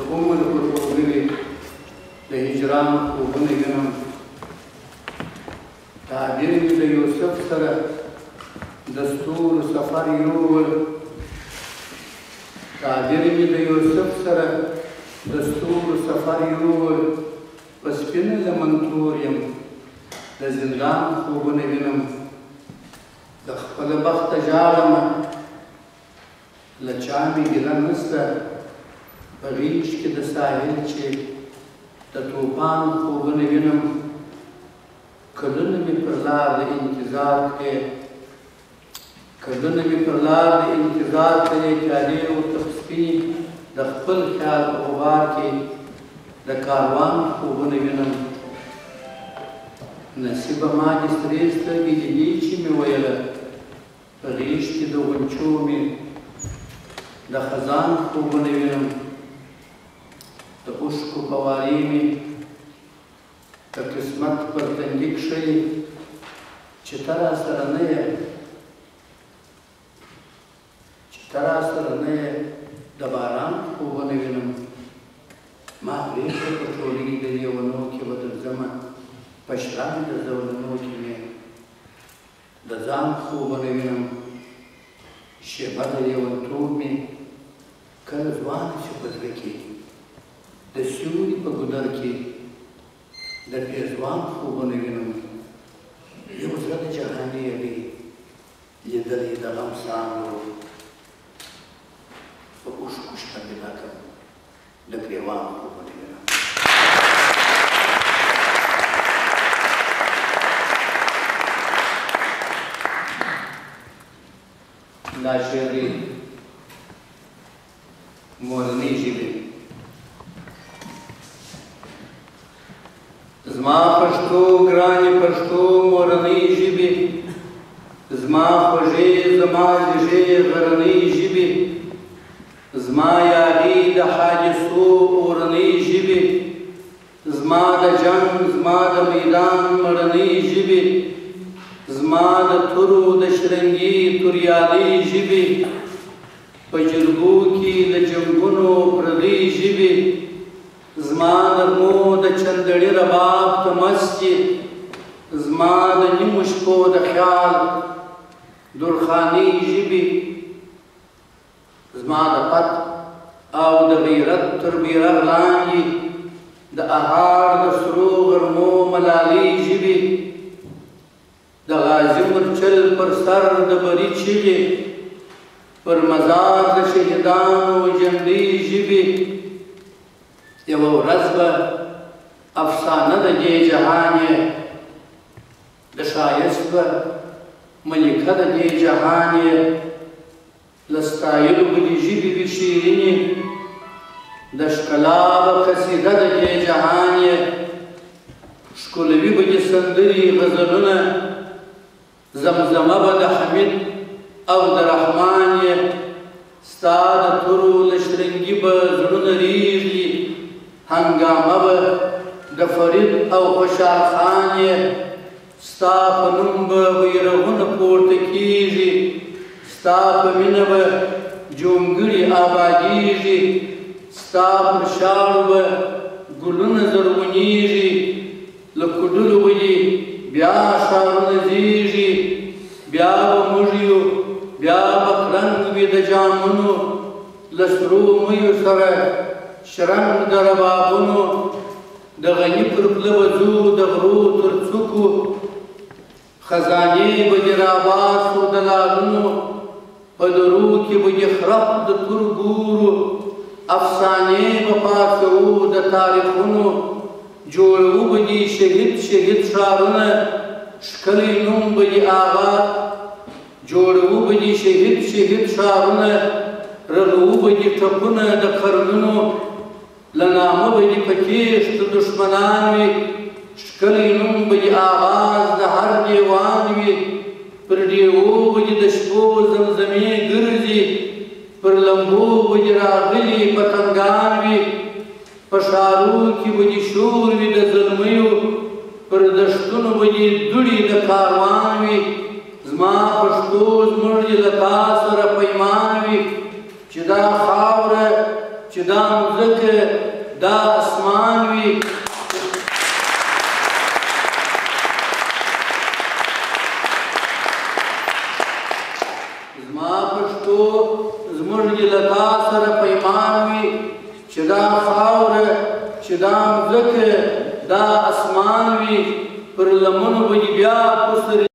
عمر پر خوبوي د هجران خوبونه وینم تعبیر مې د یوسف سره د ستورو سفر یوړ تعبیر مې د یوسف سره د ستورو سفر یوړ په سپینه لمن تور یم د زندان خوبونه وینم د خپل بخته ژاړمه له چا مې ګیله نشته په غیږ کې د ساحل چې د طوفان خوبونه وینم کلونه مې پر لار د انتظار کړې کلونه مې پر لار د انتظار کړې پیالې ورته سپینې د خپل خیال په غبار کې د کاروان خوبونه وینم نصیبه ما دې سرې سترګې د دې چې مې ویله په غیږ کې د غنچو مې د خزان خوبونه وینم د اوښکو فوارې مې د قسمت پر تندي کښلي چې ته راسره نه یې چې ته راسره نه یې د باران خوبونه وینم ما پرېږده په ټولۍ د لیونو کې به درځمه په شرنګ د زولنو کې مې د ځان خوبونه وینم شیبه د لیونتوب مې کله ځوانه چې په زړه کې د سیوري په ګودر کې د پېزوان خوبونه وینم یو زړه د جهاني یوې لیدلی د غم څانګو په اوښکو شپه مې لکه د ګرېوان خوبونه وینم دا شعر دی مورنۍ ژبې زما پښتو ګرانې پښتو مورنۍ ژبې زما خوږې زما ژږې غرنۍ ژبې زما یاغي د حادثو اورنۍ ژبې زما د جنګ زما د میدان مړنۍ ژبې زما د تورو د شرنګي توریالۍ ژبې په جرګو کې د جنګونو پردۍ ژبې زما نغمو د چندړي رباب ته مست یې زما د نیمو شپو د خیال درخانۍ ژبې زما د پت او د غیرت تر بیرغ لاندې د اهار د سرو غرمو ملالۍ ژبې د غازي مرچل پر سر د بري چیغې پر مزار د شهیدانو جنډۍ ژبې یوه ورځ به افسانه د دې جهان یې د ښایست به ملکه د دې جهان یې له ستایلو به دې ژبې وي شیرینې د ښکلا به قصیده د دې جهان یې ښکلوي به دې سندرې غزلونه زمزمه به د حمید او د رحمان یې ستا د تورو له شرنګي به زړونه ریږي هنګامه به د فرید او خوشحال خان یې ستا په نوم به بیرغونه پورته کېږي ستا په مینه به جونګړي آبادېږي ستا پر شاړو به ګلونه زرغونېږي له کوډلو به دې بیا ښارونه زیږي بیا به موږ یو بیا به کړنګ وي د جامونو له سرو میو سره شرنګ د ربابونو د غني پر پله به ځو د غرو تر څوکو خزانې به دې راباسو د لالونو په درو کې به دې خرپ د تور ګورو افسانې به پاڅوو د تاریخونو جوړوو به دې شهید شهید ښارونه ښکلی نوم به دې آغاز جوړوو به دې شهید شهید ښارونه رغوو به دې ټپونه د قرنونو له نامه به دې په کښت دښمنان وي ښکلی نوم به دې آغاز د هر دیوان وي پر ډیوو به دې د شپو زمزمې ګرځي پر لمبو به دې راغلي پتنګان وي په ښارو کې به دې شور وي د زلمیو پر دښتونو به دې دوړي د کاروان وي زما پښتو زموږ دې له تا سره پیمان وي چې دا خاوره چې چې دا مځکه دا اسمان وي زما پښتو زموږ له تا سره پیمان وي چې دا خاوره چې دا مځکه دا اسمان وي پر لمنو به دې بیا په سر